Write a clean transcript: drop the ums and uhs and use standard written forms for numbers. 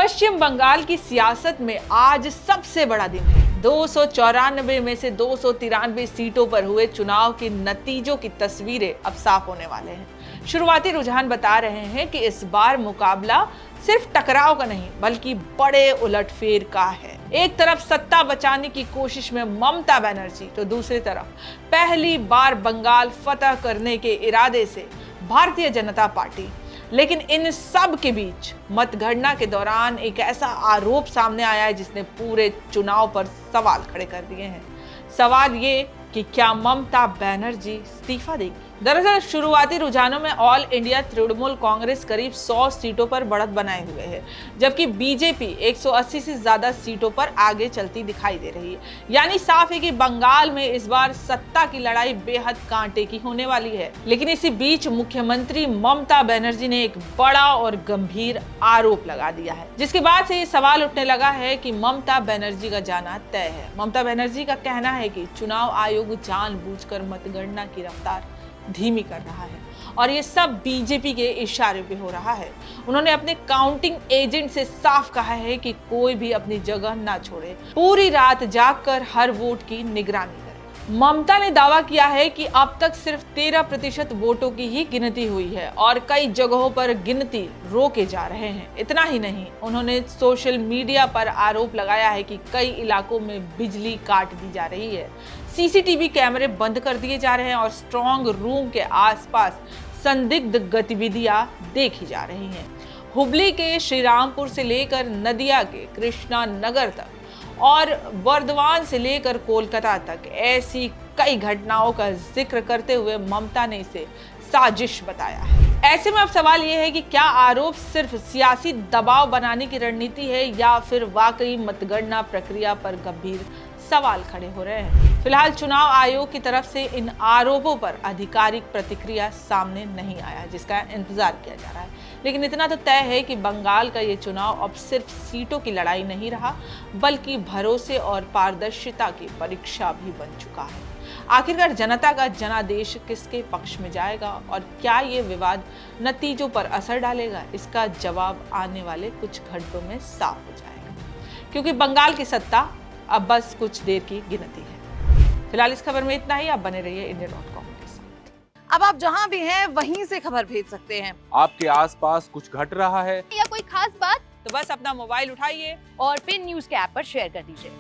पश्चिम बंगाल की सियासत में आज सबसे बड़ा दिन है। 294 में से 293 सीटों पर हुए चुनाव के नतीजों की तस्वीरें अब साफ होने वाले हैं। शुरुआती रुझान बता रहे हैं कि इस बार मुकाबला सिर्फ टकराव का नहीं बल्कि बड़े उलटफेर का है। एक तरफ सत्ता बचाने की कोशिश में ममता बनर्जी तो दूसरी तरफ पहली बार बंगाल फतह करने के इरादे से भारतीय जनता पार्टी। लेकिन इन सब के बीच मतगणना के दौरान एक ऐसा आरोप सामने आया है जिसने पूरे चुनाव पर सवाल खड़े कर दिए हैं। सवाल ये कि क्या ममता बनर्जी इस्तीफा देगी? दरअसल शुरुआती रुझानों में ऑल इंडिया तृणमूल कांग्रेस करीब 100 सीटों पर बढ़त बनाए हुए है, जबकि बीजेपी 180 से ज्यादा सीटों पर आगे चलती दिखाई दे रही है। यानी साफ है कि बंगाल में इस बार सत्ता की लड़ाई बेहद कांटे की होने वाली है। लेकिन इसी बीच मुख्यमंत्री ममता बनर्जी ने एक बड़ा और गंभीर आरोप लगा दिया है, जिसके बाद से ये सवाल उठने लगा है कि ममता बनर्जी का जाना तय है। ममता बनर्जी का कहना है कि चुनाव आयोग जानबूझकर मतगणना की रफ्तार धीमी कर रहा है और ये सब बीजेपी के इशारे पे हो रहा है। उन्होंने अपने काउंटिंग एजेंट से साफ कहा है कि कोई भी अपनी जगह ना छोड़े, पूरी रात जागकर हर वोट की निगरानी करे। ममता ने दावा किया है कि अब तक सिर्फ 13% वोटों की ही गिनती हुई है और कई जगहों पर गिनती रोके जा रहे हैं। इतना ही नहीं, उन्होंने सोशल मीडिया पर आरोप लगाया है कि कई इलाकों में बिजली काट दी जा रही है, सीसीटीवी कैमरे बंद कर दिए जा रहे हैं और स्ट्रांग रूम के आसपास संदिग्ध गतिविधियां देखी जा रही हैं। हुबली के श्रीरामपुर से लेकर नदिया के कृष्णा नगर तक और बर्दवान से लेकर कोलकाता तक ऐसी कई घटनाओं का जिक्र करते हुए ममता ने इसे साजिश बताया है। ऐसे में अब सवाल यह है कि क्या आरोप सिर्फ सियासी दबाव बनाने की रणनीति है या फिर वाकई मतगणना प्रक्रिया पर गंभीर सवाल खड़े हो रहे हैं। फिलहाल चुनाव आयोग की तरफ से इन आरोपों पर आधिकारिक प्रतिक्रिया सामने नहीं आया, जिसका इंतजार किया जा रहा है। लेकिन इतना तो तय है कि बंगाल का ये चुनाव अब सिर्फ सीटों की लड़ाई नहीं रहा बल्कि भरोसे और पारदर्शिता की परीक्षा भी बन चुका है। आखिरकार जनता का जनादेश किसके पक्ष में जाएगा और क्या ये विवाद नतीजों पर असर डालेगा, इसका जवाब आने वाले कुछ घंटों में साफ हो जाएगा, क्योंकि बंगाल की सत्ता अब बस कुछ देर की गिनती है। फिलहाल इस खबर में इतना ही। आप बने रहिए India.com के साथ। अब आप जहां भी हैं वहीं से खबर भेज सकते हैं। आपके आसपास कुछ घट रहा है या कोई खास बात, तो बस अपना मोबाइल उठाइए और पिन न्यूज के ऐप पर शेयर कर दीजिए।